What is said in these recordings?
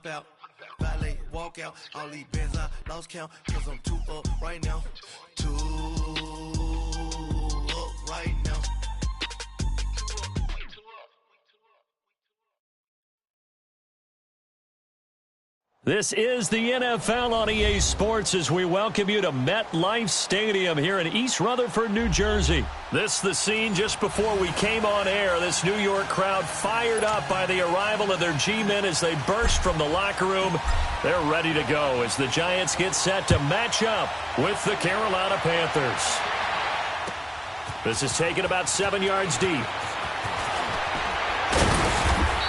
hop out, valet, walk out. All these bands I lost count, cause I'm too up right now. Too up right now. This is the NFL on EA Sports as we welcome you to MetLife Stadium here in East Rutherford, New Jersey. This is the scene just before we came on air. This New York crowd fired up by the arrival of their G-men as they burst from the locker room. They're ready to go as the Giants get set to match up with the Carolina Panthers. This is taken about 7 yards deep.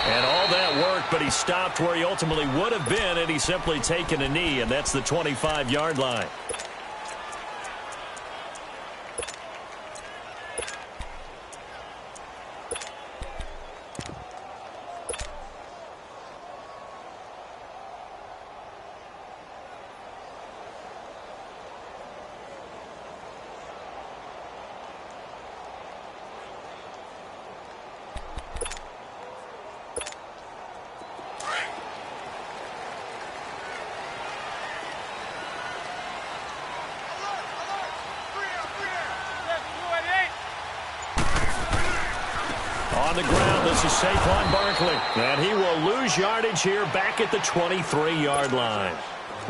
And all that work, but he stopped where he ultimately would have been, and he's simply taken a knee, and that's the 25-yard line. On the ground, this is Saquon Barkley. And he will lose yardage here back at the 23-yard line.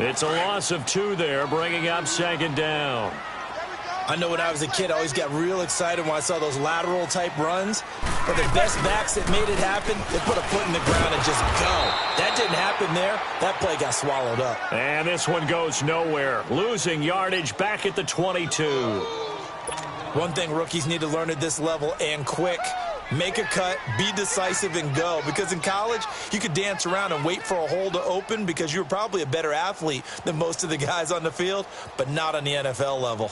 It's a loss of 2 there, bringing up second down. I know when I was a kid, I always got real excited when I saw those lateral-type runs. But the best backs that made it happen, they put a foot in the ground and just go. That didn't happen there. That play got swallowed up. And this one goes nowhere, losing yardage back at the 22. One thing rookies need to learn at this level, and quick. Make a cut, be decisive, and go. Because in college, you could dance around and wait for a hole to open because you were probably a better athlete than most of the guys on the field, but not on the NFL level.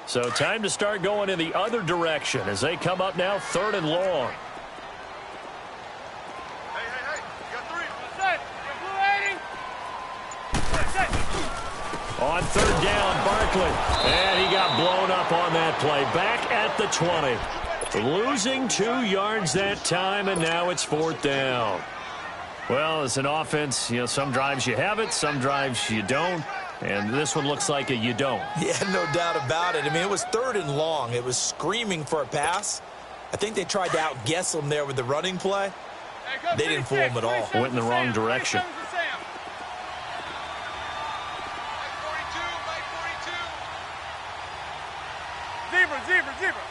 So time to start going in the other direction as they come up now 3rd and long. On 3rd down, Barkley. And he got blown up on that play. Back at the 20. Losing 2 yards that time, and now it's 4th down. Well, as an offense, you know, some drives you have it, some drives you don't. And this one looks like a you don't. Yeah, no doubt about it. I mean, it was 3rd and long. It was screaming for a pass. I think they tried to outguess him there with the running play. They didn't fool him at all. Went in the wrong direction. Zebra.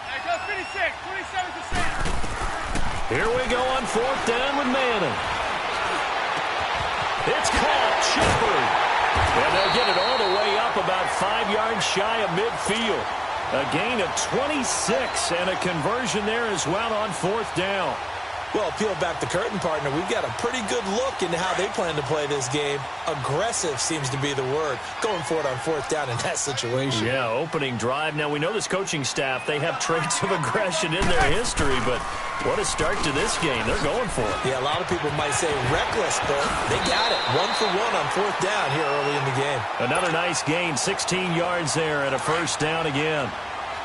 There goes 56. 27 to Sam. Here we go on 4th down with Manning. It's caught. Shepard. And they'll get it all the way up about 5 yards shy of midfield. A gain of 26 and a conversion there as well on 4th down. Well, peel back the curtain, partner. We've got a pretty good look into how they plan to play this game. Aggressive seems to be the word. Going for it on 4th down in that situation. Yeah, opening drive. Now, we know this coaching staff, they have traits of aggression in their history, but what a start to this game. They're going for it. Yeah, a lot of people might say reckless, but they got it. 1 for 1 on 4th down here early in the game. Another nice gain, 16 yards there and a 1st down again.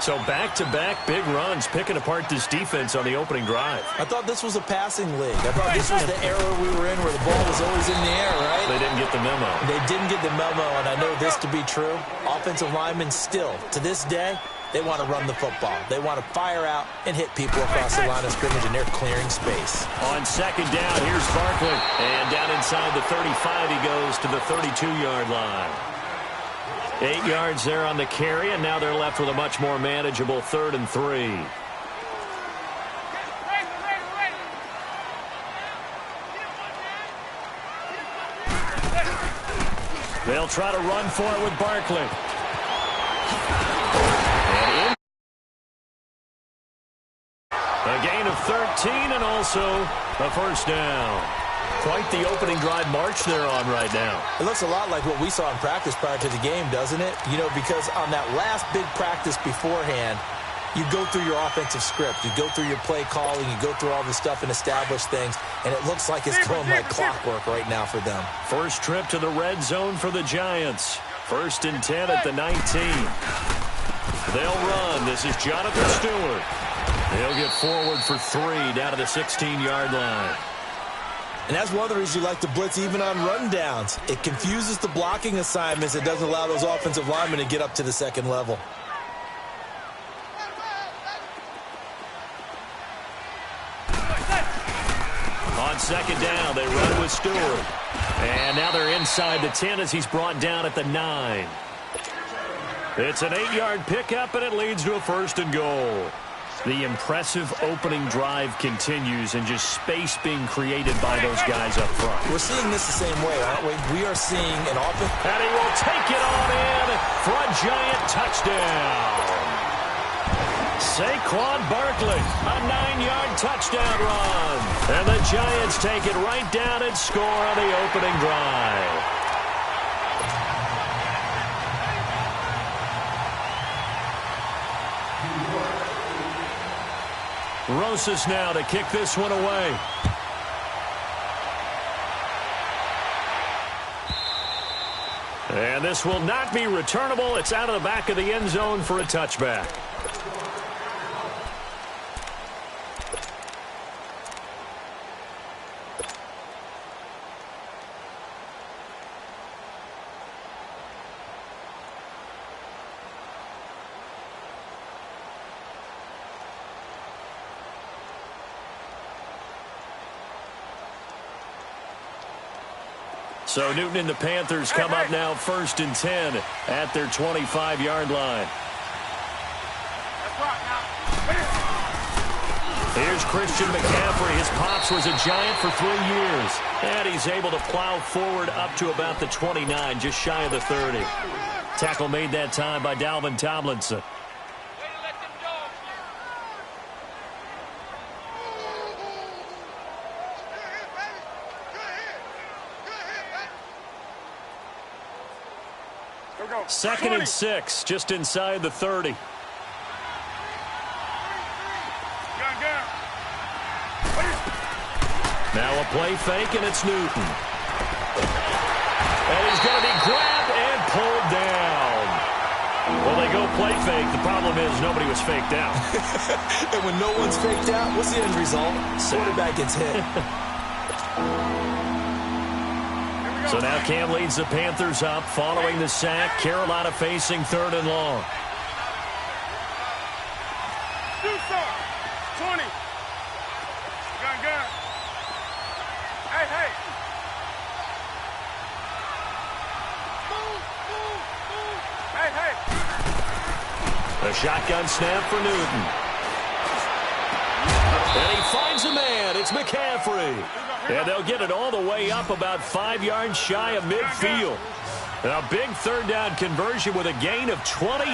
So back-to-back big runs, picking apart this defense on the opening drive. I thought this was a passing league. I thought this was the era we were in where the ball was always in the air, right? They didn't get the memo. They didn't get the memo, and I know this to be true. Offensive linemen still, to this day, they want to run the football. They want to fire out and hit people across the line of scrimmage, and they're clearing space. On 2nd down, here's Barkley. And down inside the 35, he goes to the 32-yard line. 8 yards there on the carry, and now they're left with a much more manageable 3rd and 3. They'll try to run for it with Barkley. And in. A gain of 13 and also a 1st down. Quite the opening drive march they're on right now. It looks a lot like what we saw in practice prior to the game, doesn't it? You know, because on that last big practice beforehand, you go through your offensive script. You go through your play calling. You go through all this stuff and establish things. And it looks like it's going like clockwork right now for them. First trip to the red zone for the Giants. 1st and 10 at the 19. They'll run. This is Jonathan Stewart. He'll get forward for 3 down to the 16-yard line. And that's one of the reasons you like to blitz even on rundowns. It confuses the blocking assignments. It doesn't allow those offensive linemen to get up to the second level. On second down, they run with Stewart. And now they're inside the 10 as he's brought down at the 9. It's an 8-yard pickup, and it leads to a 1st and goal. The impressive opening drive continues, and just space being created by those guys up front. We're seeing this the same way, aren't we? We are seeing an offense. And he will take it on in for a giant touchdown. Saquon Barkley, a 9-yard touchdown run. And the Giants take it right down and score on the opening drive. Rosas now to kick this one away. And this will not be returnable. It's out of the back of the end zone for a touchback. So Newton and the Panthers come up now 1st and 10 at their 25-yard line. Here's Christian McCaffrey. His pops was a Giant for 3 years. And he's able to plow forward up to about the 29, just shy of the 30. Tackle made that time by Dalvin Tomlinson. Second and 6, just inside the 30. Now a play fake, and it's Newton. And he's going to be grabbed and pulled down. Well, they go play fake. The problem is nobody was faked out. And when no one's faked out, what's the end result? Quarterback gets hit. So now Cam leads the Panthers up following the sack. Carolina facing 3rd and long. 20. Gun. Hey. Hey. A shotgun snap for Newton. And he finds a man. It's McCaffrey. And they'll get it all the way up about 5 yards shy of midfield. A big 3rd down conversion with a gain of 28.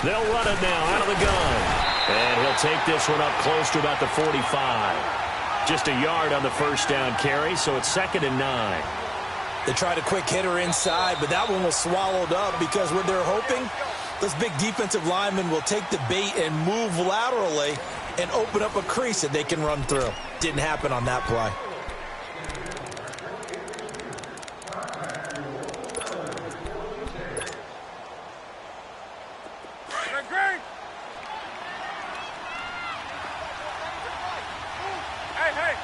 They'll run it now out of the gun. And he'll take this one up close to about the 45. Just a yard on the 1st down carry, so it's 2nd and 9. They tried a quick hitter inside, but that one was swallowed up because what they're hoping, those big defensive linemen will take the bait and move laterally and open up a crease that they can run through. Didn't happen on that play. Hey.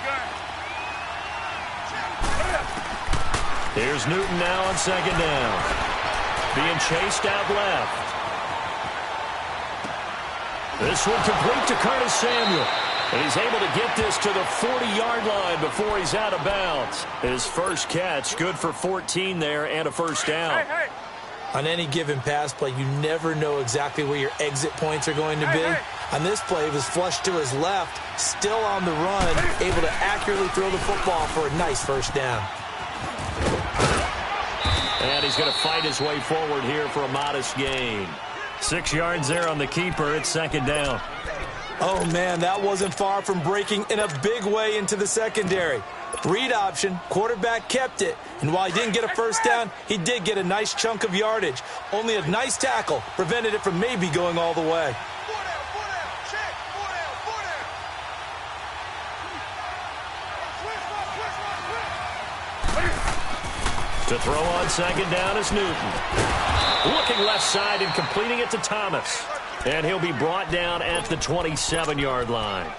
Gun. Here's Newton now on 2nd down. Being chased out left. This one complete to Curtis Samuel. And he's able to get this to the 40-yard line before he's out of bounds. His first catch, good for 14 there and a 1st down. Hey. On any given pass play, you never know exactly where your exit points are going to be. On this play, it was flushed to his left, still on the run, able to accurately throw the football for a nice 1st down. And he's going to fight his way forward here for a modest gain. 6 yards there on the keeper. It's 2nd down. Oh, man, that wasn't far from breaking in a big way into the secondary. Read option, quarterback kept it. And while he didn't get a 1st down, he did get a nice chunk of yardage. Only a nice tackle prevented it from maybe going all the way. To throw on second down is Newton. Looking left side and completing it to Thomas. And he'll be brought down at the 27-yard line.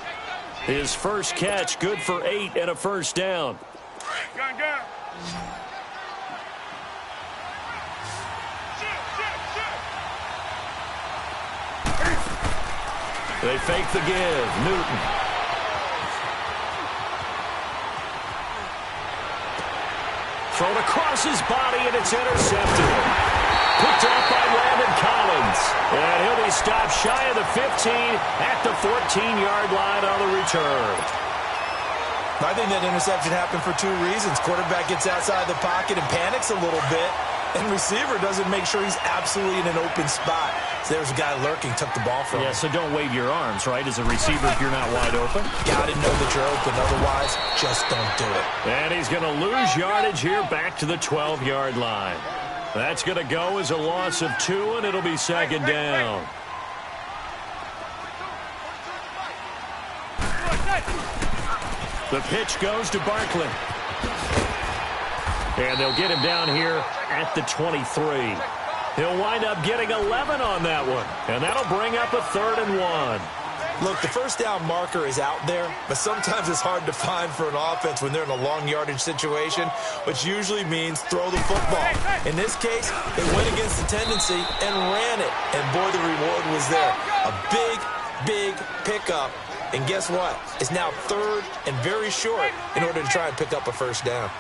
His first catch, good for 8 and a first down. Gun, gun. They fake the give. Newton. Thrown across his body, and it's intercepted. Picked off by Landon Collins. And he'll be stopped shy of the 15 at the 14-yard line on the return. I think that interception happened for 2 reasons. Quarterback gets outside the pocket and panics a little bit. And receiver doesn't make sure he's absolutely in an open spot. So there's a guy lurking, took the ball from him. Yeah, so don't wave your arms, right, as a receiver if you're not wide open. Got to know that you're open. Otherwise, just don't do it. And he's going to lose yardage here back to the 12-yard line. That's going to go as a loss of 2, and it'll be second down. The pitch goes to Barkley. And they'll get him down here at the 23. He'll wind up getting 11 on that one. And that'll bring up a 3rd and 1. Look, the first down marker is out there, but sometimes it's hard to find for an offense when they're in a long yardage situation, which usually means throw the football. In this case, they went against the tendency and ran it. And boy, the reward was there. A big, big pickup. And guess what? It's now 3rd and very short in order to try and pick up a first down.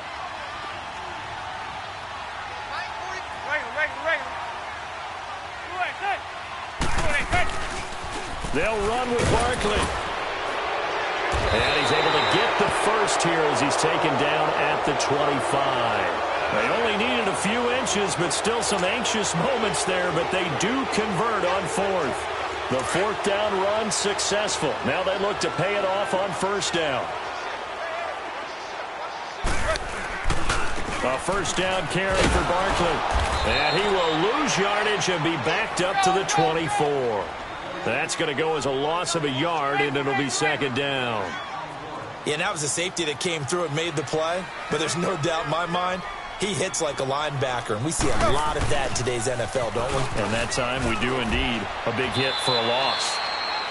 They'll run with Barkley. And he's able to get the first here as he's taken down at the 25. They only needed a few inches, but still some anxious moments there, but they do convert on 4th. The 4th down run successful. Now they look to pay it off on first down. A first down carry for Barkley. And he will lose yardage and be backed up to the 24. That's going to go as a loss of a yard, and it'll be second down. Yeah, and that was a safety that came through and made the play. But there's no doubt in my mind, he hits like a linebacker. And we see a lot of that in today's NFL, don't we? And that time we do indeed. A big hit for a loss.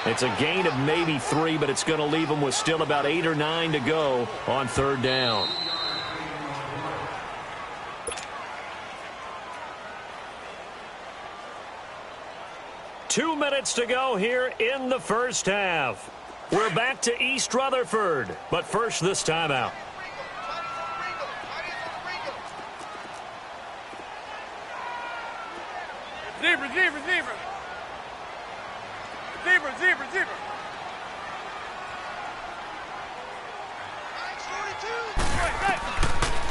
It's a gain of maybe 3, but it's going to leave them with still about 8 or 9 to go on 3rd down. Two minutes to go here in the first half. We're back to East Rutherford, but first this timeout. Zebra, zebra, zebra. Zebra, zebra, zebra.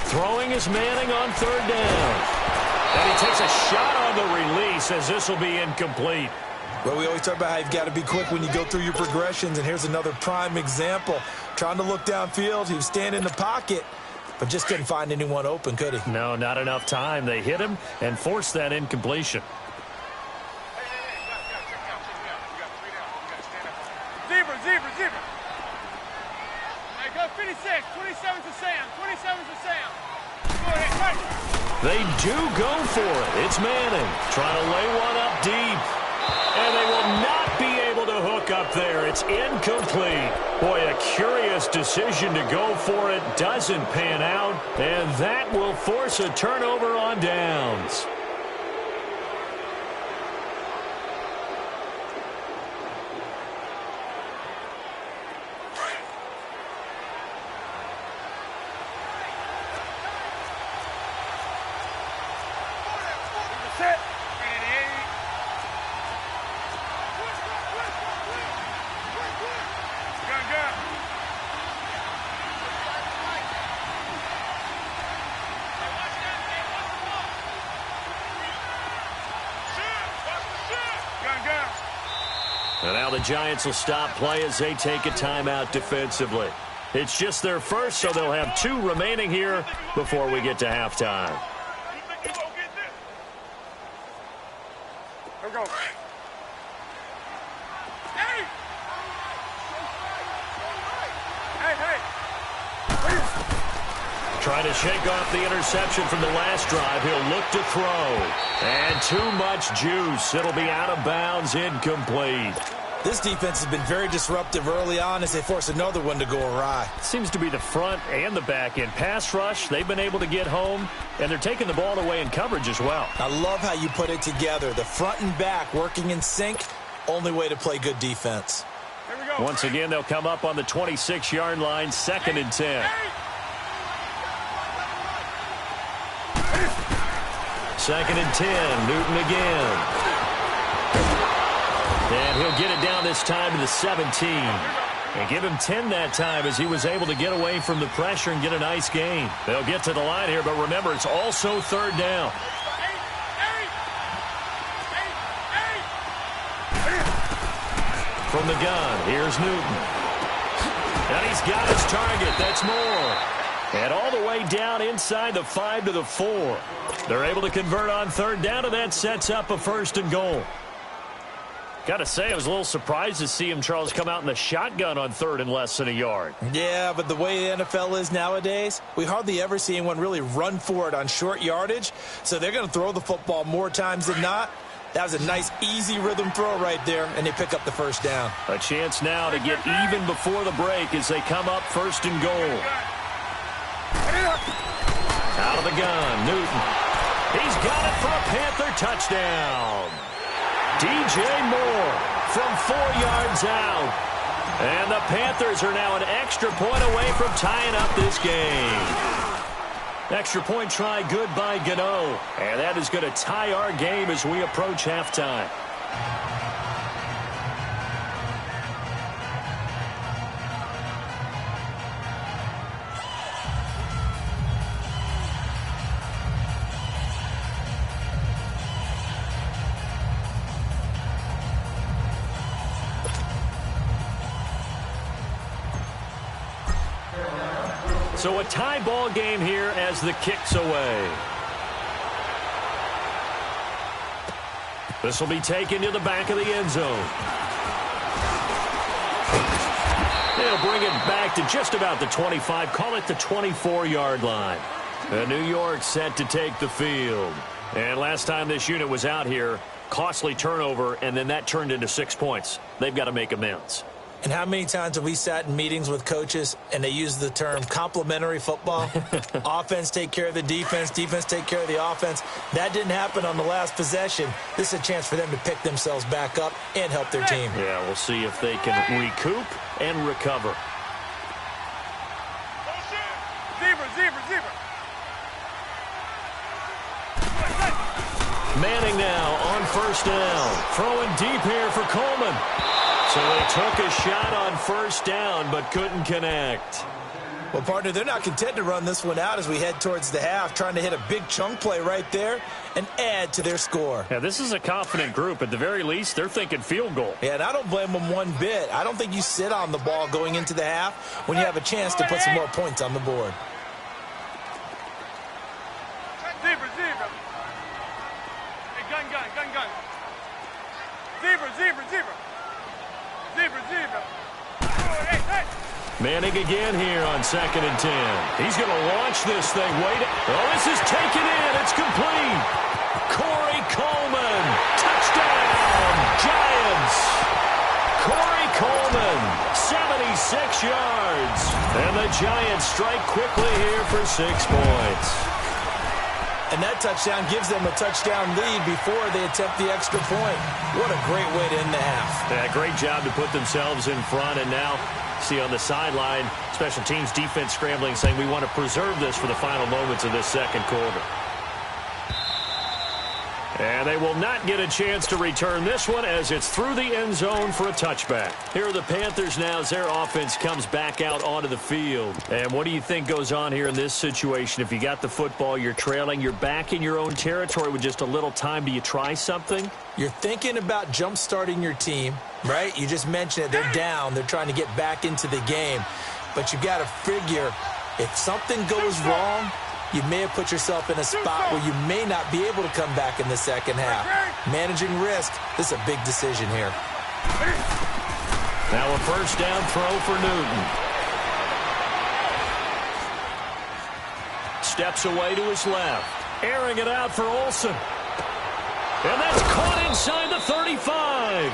Throwing is Manning on 3rd down. And he takes a shot on the release as this will be incomplete. Well, we always talk about how you've got to be quick when you go through your progressions, and here's another prime example. Trying to look downfield, he was standing in the pocket, but just couldn't find anyone open, could he? No, not enough time. They hit him and forced that incompletion. Zebra, zebra, zebra. Hey, go 56. 27 to Sam. 27 to Sam. Go ahead, right. They do go for it. It's Manning trying to lay one up deep. And they will not be able to hook up there. It's incomplete. Boy, a curious decision to go for it. Doesn't pan out. And that will force a turnover on downs. And now the Giants will stop play as they take a timeout defensively. It's just their first, so they'll have 2 remaining here before we get to halftime. Here we go. Hey! Hey, hey! Trying to shake off the interception from the last drive. He'll look to throw. And too much juice. It'll be out of bounds, incomplete. This defense has been very disruptive early on as they force another one to go awry. Seems to be the front and the back end. Pass rush, they've been able to get home, and they're taking the ball away in coverage as well. I love how you put it together. The front and back working in sync, only way to play good defense. Here we go. Once again, they'll come up on the 26-yard line, 2nd and 10. 2nd and 10, Newton again. And he'll get it down this time to the 17. And give him 10 that time as he was able to get away from the pressure and get a nice gain. They'll get to the line here, but remember, it's also 3rd down. From the gun, here's Newton. And he's got his target. That's more. And all the way down inside the 5 to the 4. They're able to convert on 3rd down, and that sets up a 1st and goal. Got to say, I was a little surprised to see him, Charles, come out in the shotgun on 3rd and less than a yard. Yeah, but the way the NFL is nowadays, we hardly ever see anyone really run for it on short yardage. So they're going to throw the football more times than not. That was a nice, easy rhythm throw right there, and they pick up the 1st down. A chance now to get even before the break as they come up 1st and goal. Out of the gun, Newton. He's got it for a Panther touchdown. DJ Moore from 4 yards out. And the Panthers are now an extra point away from tying up this game. Extra point try good by Gano. And that is going to tie our game as we approach halftime. So a tie ball game here as the kick's away. This will be taken to the back of the end zone. They'll bring it back to just about the 25. Call it the 24-yard line. New York set to take the field. And last time this unit was out here, costly turnover, and then that turned into 6 points. They've got to make amends. And how many times have we sat in meetings with coaches and they use the term complementary football? Offense take care of the defense, defense take care of the offense. That didn't happen on the last possession. This is a chance for them to pick themselves back up and help their team. Yeah, we'll see if they can recoup and recover. Zebra. Manning now on 1st down. Throwing deep here for Coleman. So they took a shot on 1st down, but couldn't connect. Well, partner, they're not content to run this one out as we head towards the half, trying to hit a big chunk play right there and add to their score. Yeah, this is a confident group. At the very least, they're thinking field goal. Yeah, and I don't blame them one bit. I don't think you sit on the ball going into the half when you have a chance to put some more points on the board. Zebra. Hey, gun. Zebra. Hey. Manning again here on 2nd and 10. He's going to launch this thing. This is taken in. It's complete. Corey Coleman. Touchdown, Giants. Corey Coleman, 76 yards. And the Giants strike quickly here for 6 points. And that touchdown gives them a touchdown lead before they attempt the extra point. What a great way to end the half. Yeah, great job to put themselves in front. And now, see on the sideline, special teams defense scrambling, saying we want to preserve this for the final moments of this 2nd quarter. And they will not get a chance to return this one as it's through the end zone for a touchback. Here are the Panthers now as their offense comes back out onto the field. And what do you think goes on here in this situation? If you got the football, you're trailing, you're back in your own territory with just a little time. Do you try something? You're thinking about jump-starting your team, right? You just mentioned it. They're down. They're trying to get back into the game. But you got to figure if something goes wrong, you may have put yourself in a spot where you may not be able to come back in the second half. Managing risk, this is a big decision here. Now a 1st down throw for Newton. steps away to his left. Airing it out for Olsen. And that's caught inside the 35.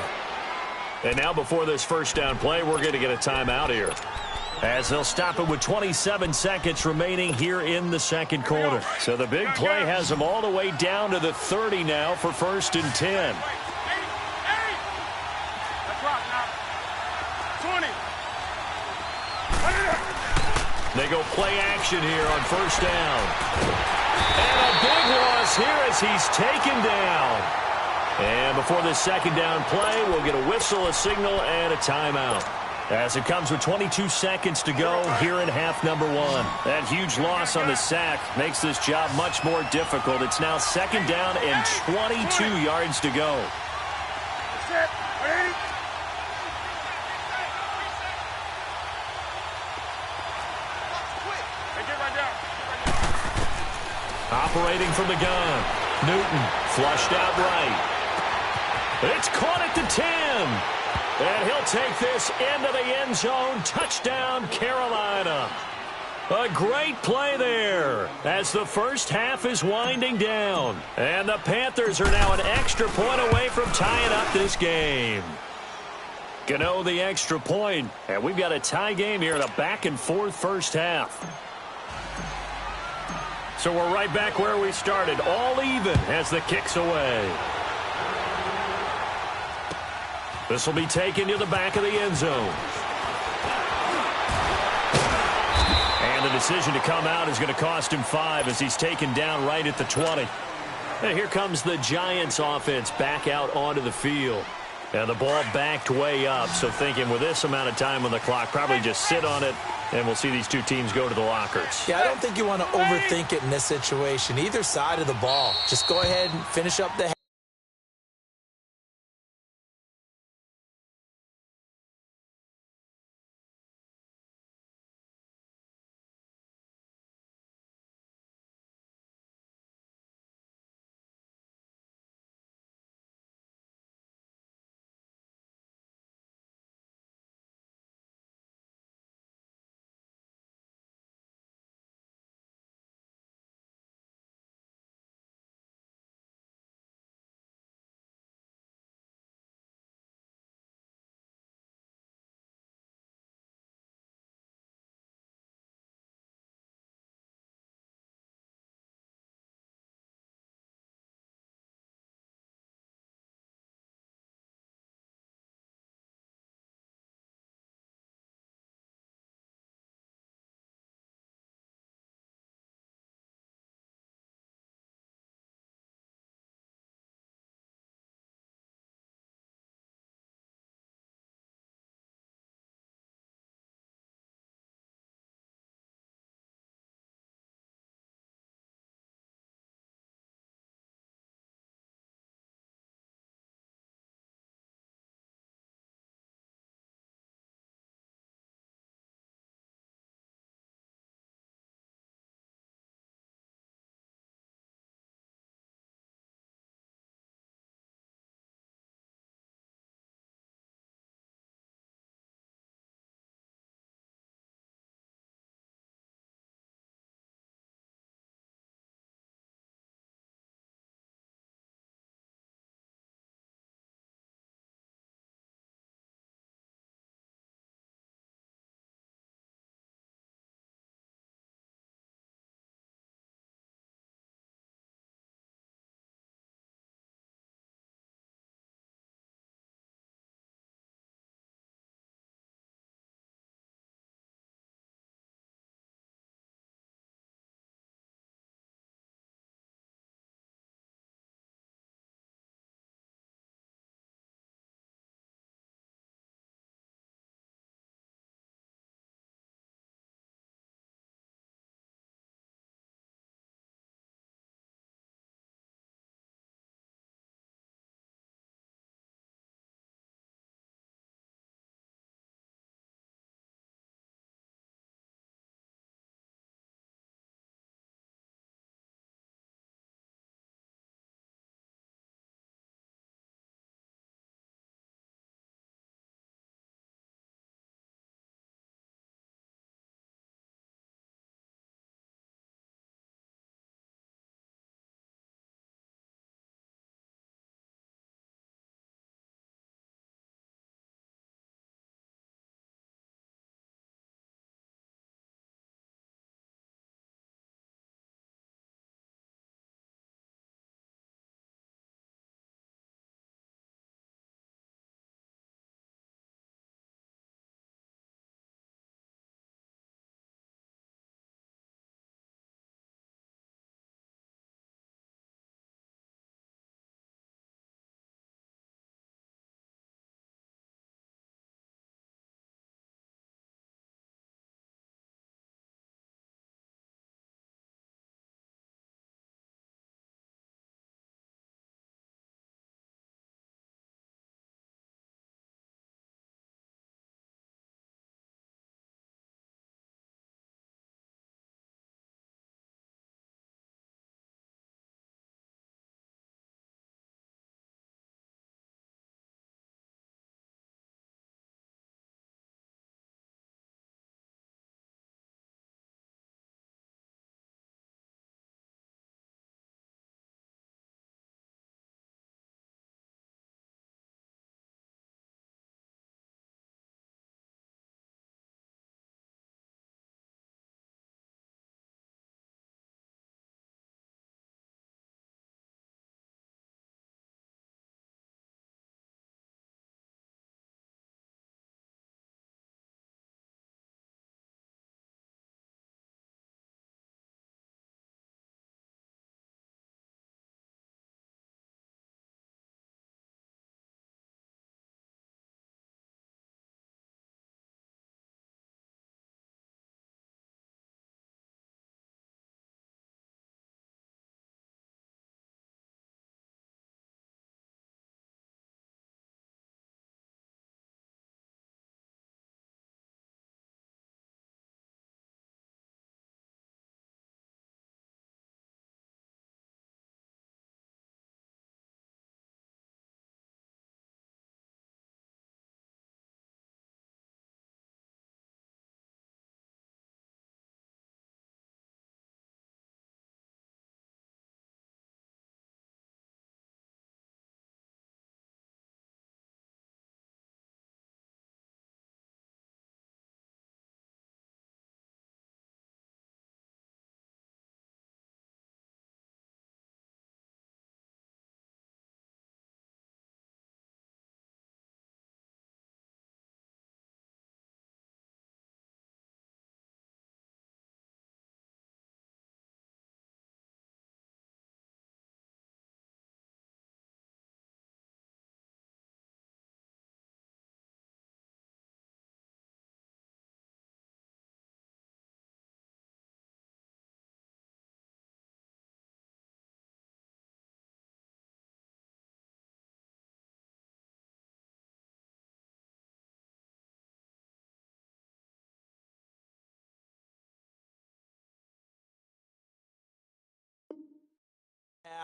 And now before this first down play, we're going to get a timeout here, as they'll stop it with 27 seconds remaining here in the second quarter. So the big play has them all the way down to the 30 now for 1st and 10. They go play action here on 1st down. And a big loss here as he's taken down. And before this second down play, we'll get a whistle, a signal, and a timeout, as it comes with 22 seconds to go here in half number 1. That huge loss on the sack makes this job much more difficult. It's now 2nd down and 22 yards to go. That's it. Ready? Operating from the gun. Newton flushed out right. It's caught at the 10. And he'll take this into the end zone. Touchdown, Carolina. A great play there as the first half is winding down. And the Panthers are now an extra point away from tying up this game. Gano the extra point. And we've got a tie game here in a back-and-forth first half. So we're right back where we started, all even as the kick's away. This will be taken to the back of the end zone. And the decision to come out is going to cost him 5 as he's taken down right at the 20. And here comes the Giants offense back out onto the field. And the ball backed way up, so thinking with this amount of time on the clock, probably just sit on it, and we'll see these two teams go to the lockers. Yeah, I don't think you want to overthink it in this situation. Either side of the ball. Just go ahead and finish up the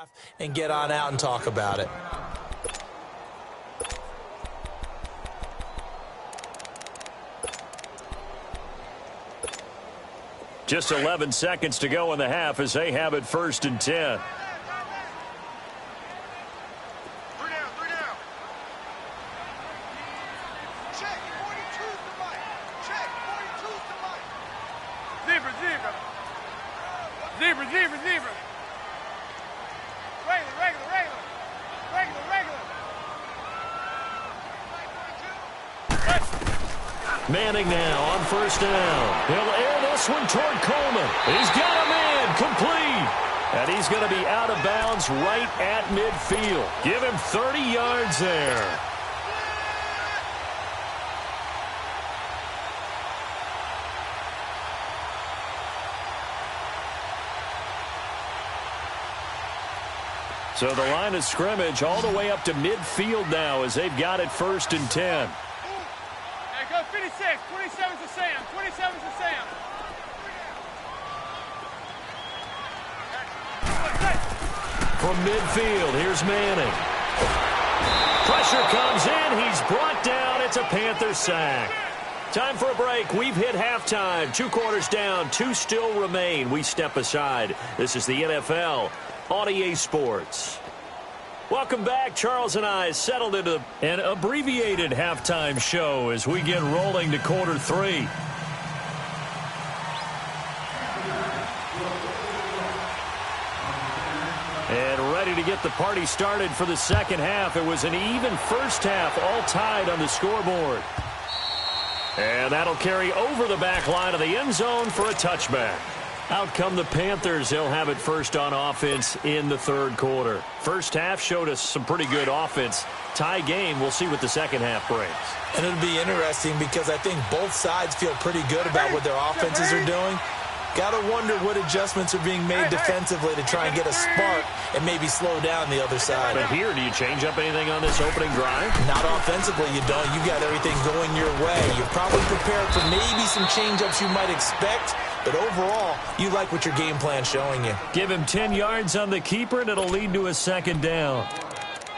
half and get on out and talk about it. Just 11 seconds to go in the half as they have it 1st and 10. Zebra. Regular. Manning now on 1st down. He'll air this one toward Coleman. He's got a man complete. And he's going to be out of bounds right at midfield. Give him 30 yards there. So the line of scrimmage all the way up to midfield now as they've got it 1st and 10. Hey, go 56. 27's to Sam. 27's to Sam. From midfield, here's Manning. Pressure comes in. He's brought down. It's a Panther sack. Time for a break. We've hit halftime. 2 quarters down. 2 still remain. We step aside. This is the NFL on EA Sports. Welcome back. Charles and I settled into an abbreviated halftime show as we get rolling to quarter 3. And ready to get the party started for the second half. It was an even first half, all tied on the scoreboard. And that'll carry over the back line of the end zone for a touchback. Out come the Panthers. They'll have it first on offense in the 3rd quarter. First half showed us some pretty good offense. Tie game. We'll see what the second half brings. And it'll be interesting because I think both sides feel pretty good about what their offenses are doing. Got to wonder what adjustments are being made defensively to try and get a spark and maybe slow down the other side. But here, do you change up anything on this opening drive? Not offensively, you don't. You got everything going your way. You're probably prepared for maybe some change-ups you might expect, but overall, you like what your game plan's showing you. Give him 10 yards on the keeper, and it'll lead to a 2nd down.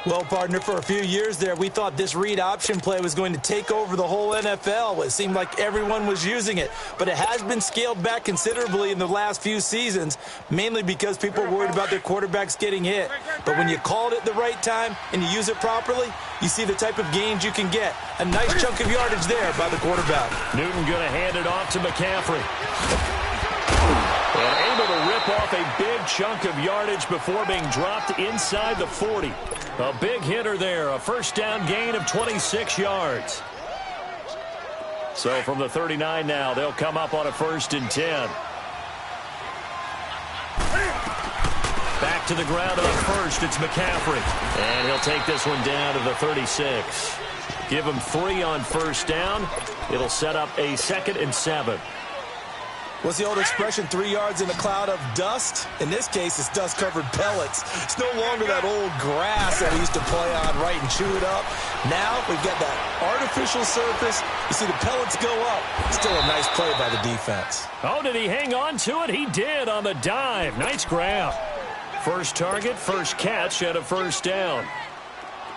Well, partner, for a few years there, we thought this read option play was going to take over the whole NFL. It seemed like everyone was using it, but it has been scaled back considerably in the last few seasons, mainly because people are worried about their quarterbacks getting hit. But when you call it at the right time and you use it properly, you see the type of gains you can get. A nice chunk of yardage there by the quarterback. Newton going to hand it off to McCaffrey. And able to rip off a big chunk of yardage before being dropped inside the 40. A big hitter there, a first down gain of 26 yards. So from the 39 now, they'll come up on a 1st and 10. Back to the ground on 1st, it's McCaffrey. And he'll take this one down to the 36. Give him 3 on 1st down. It'll set up a 2nd and 7. What's the old expression, 3 yards in a cloud of dust? In this case, it's dust-covered pellets. It's no longer that old grass that we used to play on, right, and chew it up. Now we've got that artificial surface. You see the pellets go up. Still a nice play by the defense. Oh, did he hang on to it? He did on the dive. Nice grab. First target, first catch, and a 1st down.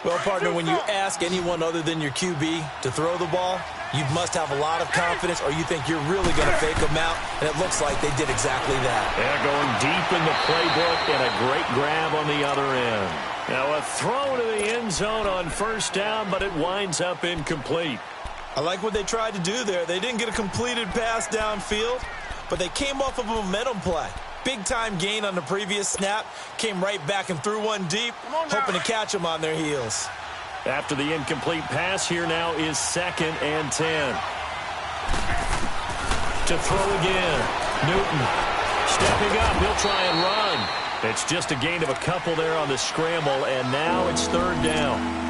Well, partner, when you ask anyone other than your QB to throw the ball, you must have a lot of confidence, or you think you're really going to fake them out, and it looks like they did exactly that. Yeah, going deep in the playbook and a great grab on the other end. Now a throw to the end zone on 1st down, but it winds up incomplete. I like what they tried to do there. They didn't get a completed pass downfield, but they came off of a momentum play. Big-time gain on the previous snap, came right back and threw one deep, hoping to catch them on their heels. After the incomplete pass, here now is 2nd and 10. To throw again. Newton stepping up. He'll try and run. It's just a gain of a couple there on the scramble, and now it's 3rd down.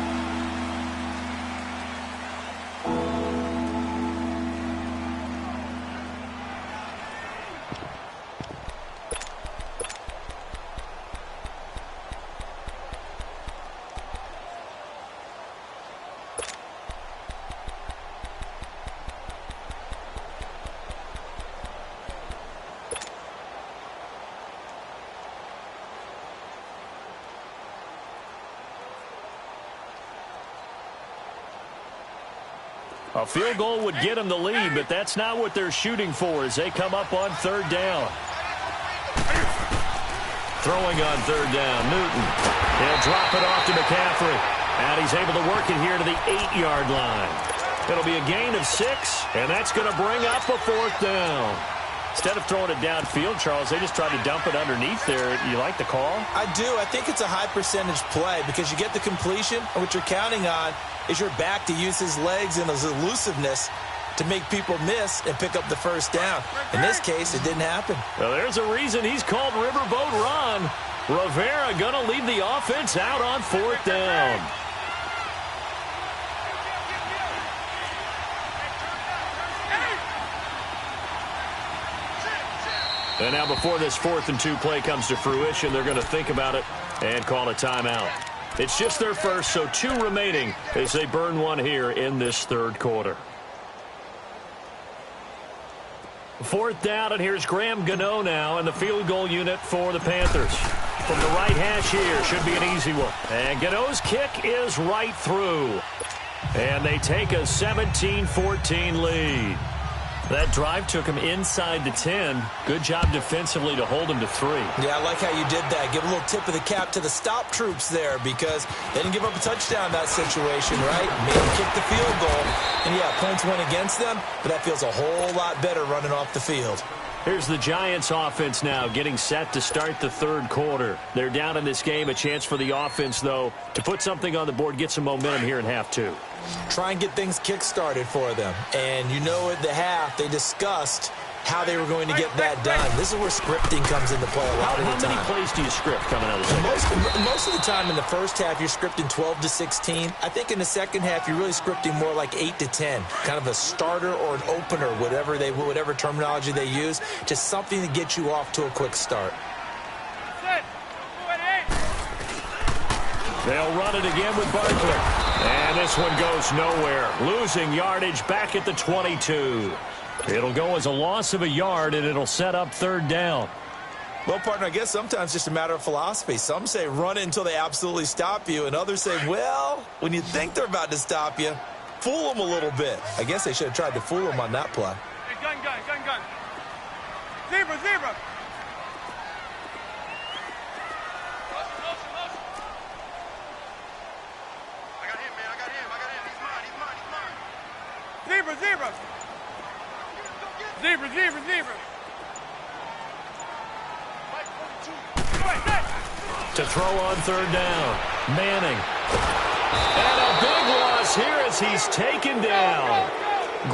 A field goal would get them the lead, but that's not what they're shooting for as they come up on third down. Throwing on third down, Newton. He'll drop it off to McCaffrey. And he's able to work it here to the 8-yard line. It'll be a gain of 6, and that's going to bring up a fourth down. Instead of throwing it downfield, Charles, they just tried to dump it underneath there. You like the call? I do. I think it's a high-percentage play because you get the completion, and what you're counting on is your back to use his legs and his elusiveness to make people miss and pick up the first down. In this case, it didn't happen. Well, there's a reason he's called Riverboat Ron. Rivera going to lead the offense out on fourth down. And now before this 4th and 2 play comes to fruition, they're going to think about it and call a timeout. It's just their first, so 2 remaining as they burn one here in this third quarter. Fourth down, and here's Graham Gano now in the field goal unit for the Panthers. From the right hash here, should be an easy one. And Gano's kick is right through. And they take a 17-14 lead. That drive took him inside the 10. Good job defensively to hold him to 3. Yeah, I like how you did that. Give a little tip of the cap to the stop troops there because they didn't give up a touchdown in that situation, right? Made them kick the field goal. And, yeah, points went against them, but that feels a whole lot better running off the field. Here's the Giants offense now getting set to start the third quarter. They're down in this game. A chance for the offense, though, to put something on the board, get some momentum here in half 2. Try and get things kick-started for them. And you know at the half they discussed how they were going to get that done. This is where scripting comes into play a lot of the time. How many plays do you script coming out of the second? Most of the time in the first half, you're scripting 12 to 16. I think in the second half, you're really scripting more like 8 to 10. Kind of a starter or an opener, whatever terminology they use. Just something to get you off to a quick start. They'll run it again with Barkley. And this one goes nowhere. Losing yardage back at the 22. It'll go as a loss of a yard, and it'll set up third down. Well, partner, I guess sometimes it's just a matter of philosophy. Some say run it until they absolutely stop you, and others say, well, when you think they're about to stop you, fool them a little bit. I guess they should have tried to fool them on that play. Hey, gun. Zebra. I got him. He's mine. Zebra. To throw on third down. Manning. And a big loss here as he's taken down.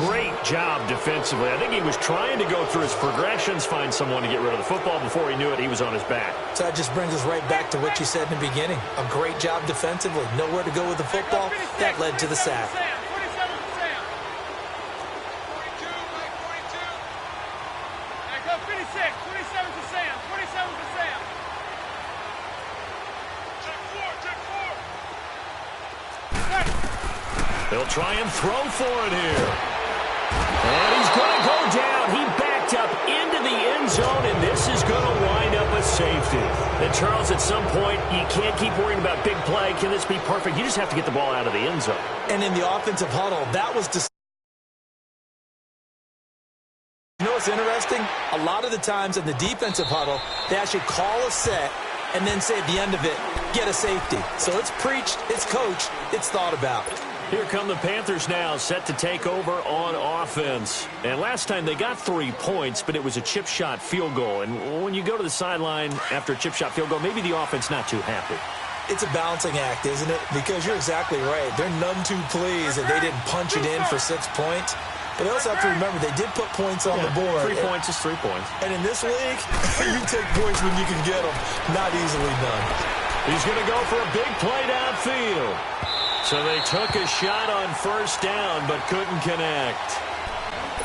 Great job defensively. I think he was trying to go through his progressions, find someone to get rid of the football. Before he knew it, he was on his back. So that just brings us right back to what you said in the beginning. A great job defensively. Nowhere to go with the football. That led to the sack. They'll try and throw for it here. And he's going to go down. He backed up into the end zone, and this is going to wind up a safety. And, Charles, at some point, you can't keep worrying about big play. Can this be perfect? You just have to get the ball out of the end zone. And in the offensive huddle, that was you know what's interesting? A lot of the times in the defensive huddle, they actually call a set and then say at the end of it, get a safety. So it's preached, it's coached, it's thought about. Here come the Panthers now, set to take over on offense. And last time they got 3 points, but it was a chip shot field goal. And when you go to the sideline after a chip shot field goal, maybe the offense not too happy. It's a balancing act, isn't it? Because you're exactly right. They're none too pleased that they didn't punch it in for 6 points. But they also have to remember they did put points on the board. 3 points is 3 points. And in this league, you take points when you can get them. Not easily done. He's going to go for a big play downfield. So they took a shot on first down, but couldn't connect.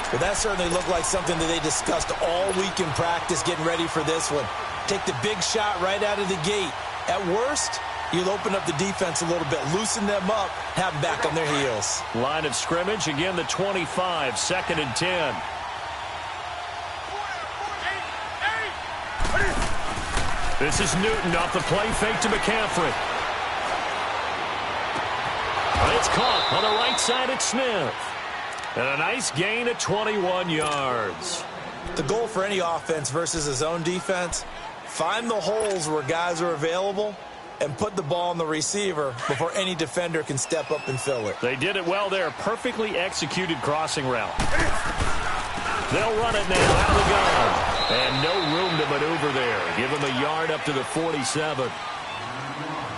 Well, that certainly looked like something that they discussed all week in practice getting ready for this one. Take the big shot right out of the gate. At worst, you'll open up the defense a little bit, loosen them up, have them back on their heels. Line of scrimmage, again the 25, 2nd and 10. This is Newton off the play fake to McCaffrey. It's caught on the right side at Smith. And a nice gain of 21 yards. The goal for any offense versus a zone defense, find the holes where guys are available and put the ball on the receiver before any defender can step up and fill it. They did it well there. Perfectly executed crossing route. They'll run it now out of the gun. And no room to maneuver there. Give him a yard up to the 47.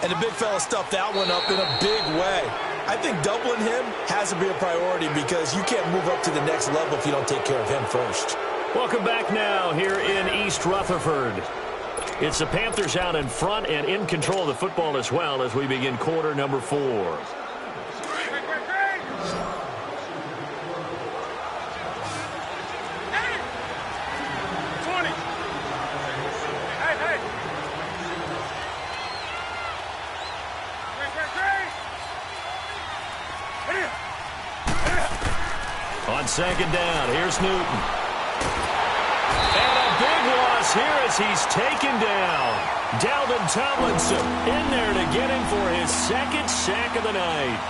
And the big fella stuffed that one up in a big way. I think doubling him has to be a priority because you can't move up to the next level if you don't take care of him first. Welcome back now here in East Rutherford. It's the Panthers out in front and in control of the football as well as we begin quarter number 4. On second down, here's Newton. And a big loss here as he's taken down. Dalvin Tomlinson in there to get him for his second sack of the night.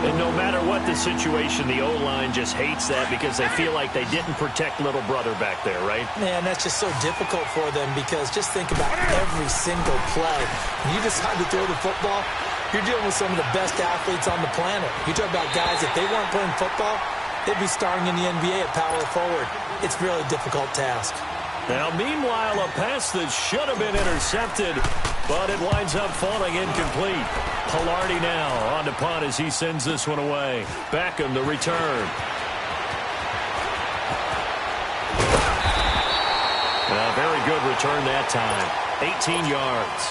And no matter what the situation, the O-line just hates that because they feel like they didn't protect little brother back there, right? Man, that's just so difficult for them because just think about every single play. When you decide to throw the football, you're dealing with some of the best athletes on the planet. You talk about guys, if they weren't playing football, they'd be starring in the NBA at power forward. It's a really difficult task. Now, meanwhile, a pass that should have been intercepted, but it winds up falling incomplete. Pilardi now on to punt as he sends this one away. Beckham the return. A very good return that time. 18 yards.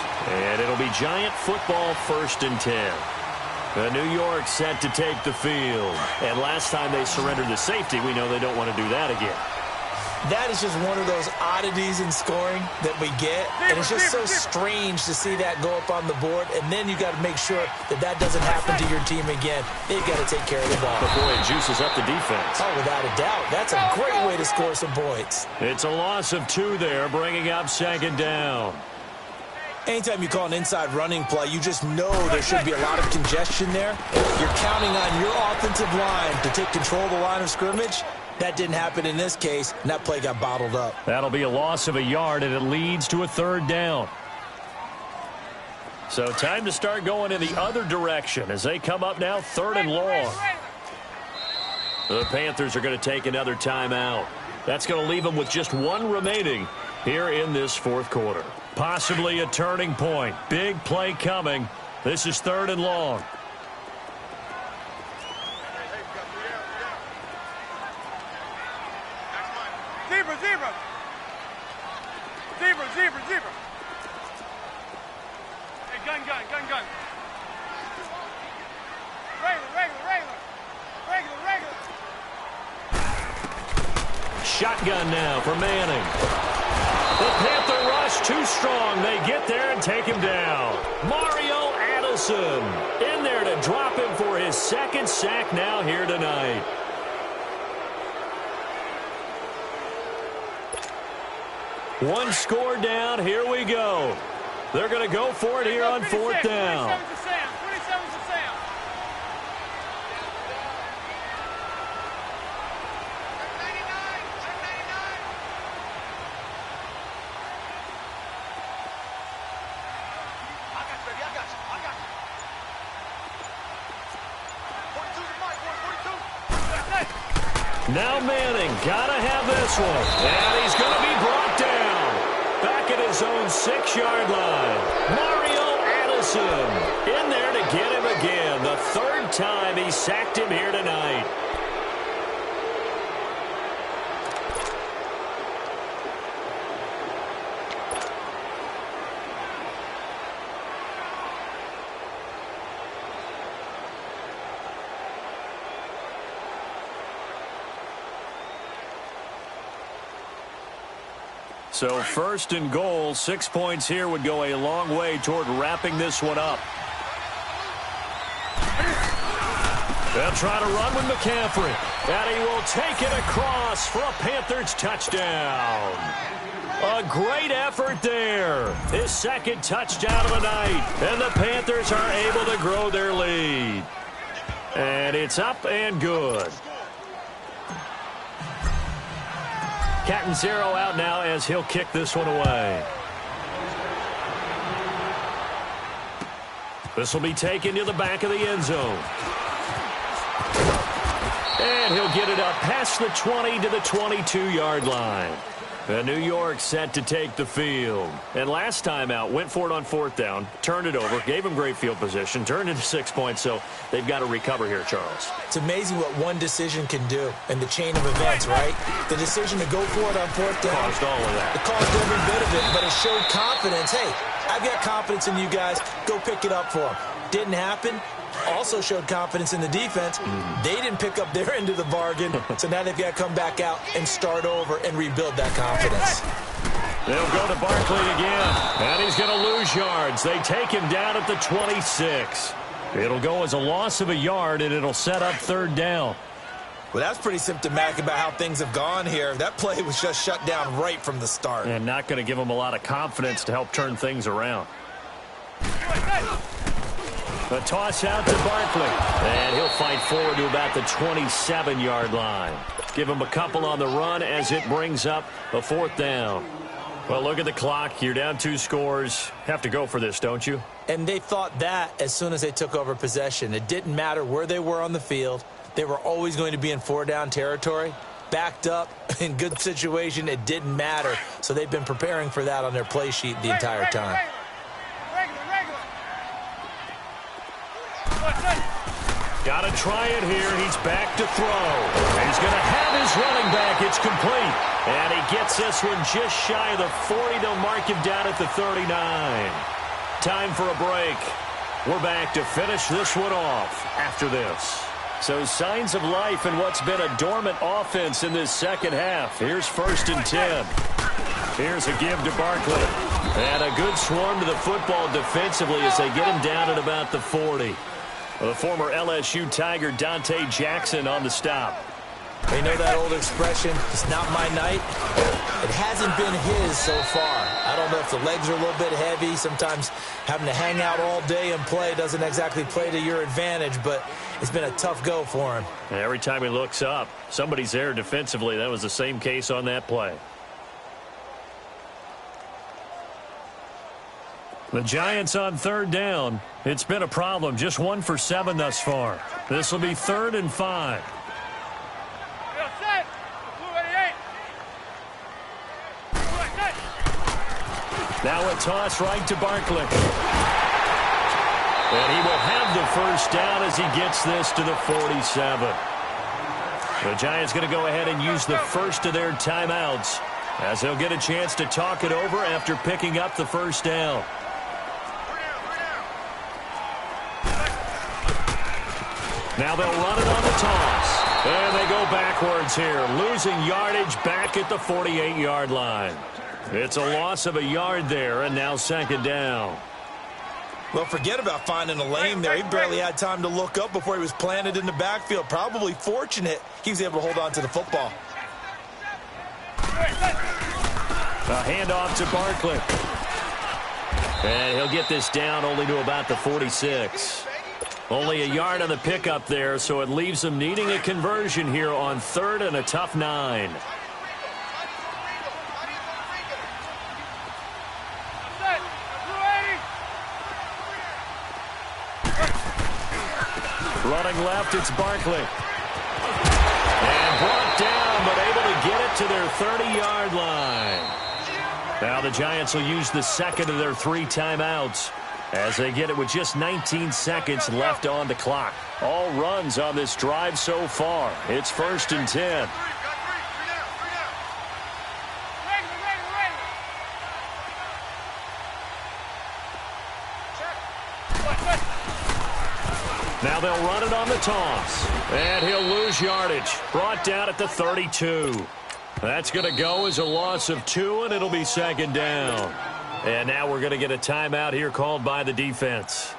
And it'll be Giant football 1st and 10. New York set to take the field. And last time they surrendered the safety, we know they don't want to do that again. That is just one of those oddities in scoring that we get. And it's just so strange to see that go up on the board. And then you got to make sure that that doesn't happen to your team again. They've got to take care of the ball. But boy, it juices up the defense. Oh, without a doubt. That's a great way to score some points. It's a loss of 2 there, bringing up second down. Anytime you call an inside running play, you just know there should be a lot of congestion there. You're counting on your offensive line to take control of the line of scrimmage. That didn't happen in this case, and that play got bottled up. That'll be a loss of a yard, and it leads to a 3rd down. So time to start going in the other direction as they come up now 3rd and long. The Panthers are going to take another timeout. That's going to leave them with just 1 remaining here in this 4th quarter. Possibly a turning point. Big play coming. This is 3rd and long. Zebra. Hey, gun. Regular. Shotgun now for Manning. The Panther rush too strong. They get there and take him down. Mario Addison in there to drop him for his 2nd sack now here tonight. One score down. Here we go. They're going to go for it here on 4th down. 27 to Sam. Now Manning, gotta have this one. And he's going to be brought down. Back at his own 6-yard line. Mario Addison in there to get him again. The 3rd time he sacked him here tonight. So 1st and goal, 6 points here would go a long way toward wrapping this one up. They'll try to run with McCaffrey. And he will take it across for a Panthers touchdown. A great effort there. His 2nd touchdown of the night. And the Panthers are able to grow their lead. And it's up and good. Cat and zero out now as he'll kick this one away. This will be taken to the back of the end zone. And he'll get it up past the 20 to the 22-yard line. New York set to take the field. And last time out, went for it on fourth down, turned it over, gave him great field position, turned into 6 points, so they've got to recover here, Charles. It's amazing what one decision can do in the chain of events, right? The decision to go for it on fourth down. Caused all of that. It caused every bit of it, but it showed confidence. Hey, I've got confidence in you guys. Go pick it up for them. Didn't happen. Also showed confidence in the defense. They didn't pick up their end of the bargain, so now they've got to come back out and start over and rebuild that confidence. They'll go to Barkley again, and he's going to lose yards. They take him down at the 26. It'll go as a loss of a yard, and it'll set up third down. Well, that's pretty symptomatic about how things have gone here. That play was just shut down right from the start. And not going to give him a lot of confidence to help turn things around. The toss out to Barkley, and he'll fight forward to about the 27-yard line. Give him a couple on the run as it brings up a fourth down. Well, look at the clock. You're down 2 scores. Have to go for this, don't you? And they thought that as soon as they took over possession. It didn't matter where they were on the field. They were always going to be in 4-down territory. Backed up, in good situation, it didn't matter. So they've been preparing for that on their play sheet the entire time. Got to try it here. He's back to throw. He's going to have his running back. It's complete. And he gets this one just shy of the 40. They'll mark him down at the 39. Time for a break. We're back to finish this one off after this. So signs of life in what's been a dormant offense in this second half. Here's 1st and 10. Here's a give to Barkley. And a good swarm to the football defensively as they get him down at about the 40. The former LSU Tiger Dante Jackson on the stop. You know that old expression, it's not my night? It hasn't been his so far. I don't know if the legs are a little bit heavy. Sometimes having to hang out all day and play doesn't exactly play to your advantage, but it's been a tough go for him. And every time he looks up, somebody's there defensively. That was the same case on that play. The Giants on third down. It's been a problem. Just 1 for 7 thus far. This will be 3rd and 5. Now a toss right to Barkley. And he will have the first down as he gets this to the 47. The Giants going to go ahead and use the first of their timeouts as they'll get a chance to talk it over after picking up the first down. Now they'll run it on the toss. And they go backwards here, losing yardage back at the 48-yard line. It's a loss of a yard there, and now 2nd down. Well, forget about finding a lane there. He barely had time to look up before he was planted in the backfield. Probably fortunate he was able to hold on to the football. A handoff to Barkley. And he'll get this down only to about the 46. Only a yard on the pickup there, so it leaves them needing a conversion here on 3rd and a tough 9. Running left, it's Barkley. And brought down, but able to get it to their 30-yard line. Now the Giants will use the second of their 3 timeouts as they get it with just 19 seconds left on the clock. All runs on this drive so far. It's 1st and 10. Now they'll run it on the toss. And he'll lose yardage. Brought down at the 32. That's going to go as a loss of 2, and it'll be 2nd down. And now we're going to get a timeout here called by the defense.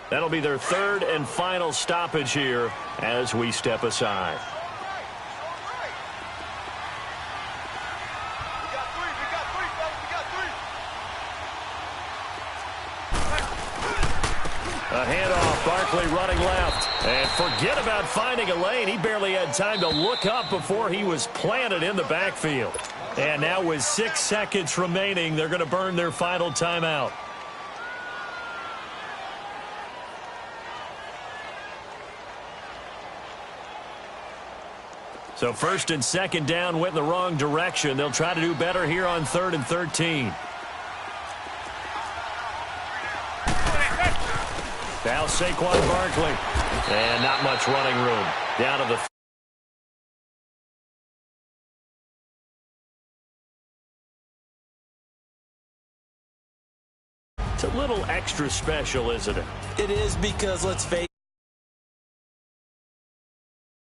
That'll be their 3rd and final stoppage here as we step aside. A handoff, Barkley running left. And forget about finding a lane. He barely had time to look up before he was planted in the backfield. And now with 6 seconds remaining, they're going to burn their final timeout. So first and second down went in the wrong direction. They'll try to do better here on 3rd and 13. Now Saquon Barkley. And not much running room. Down to the It's a little extra special, isn't it? It is, because let's face it.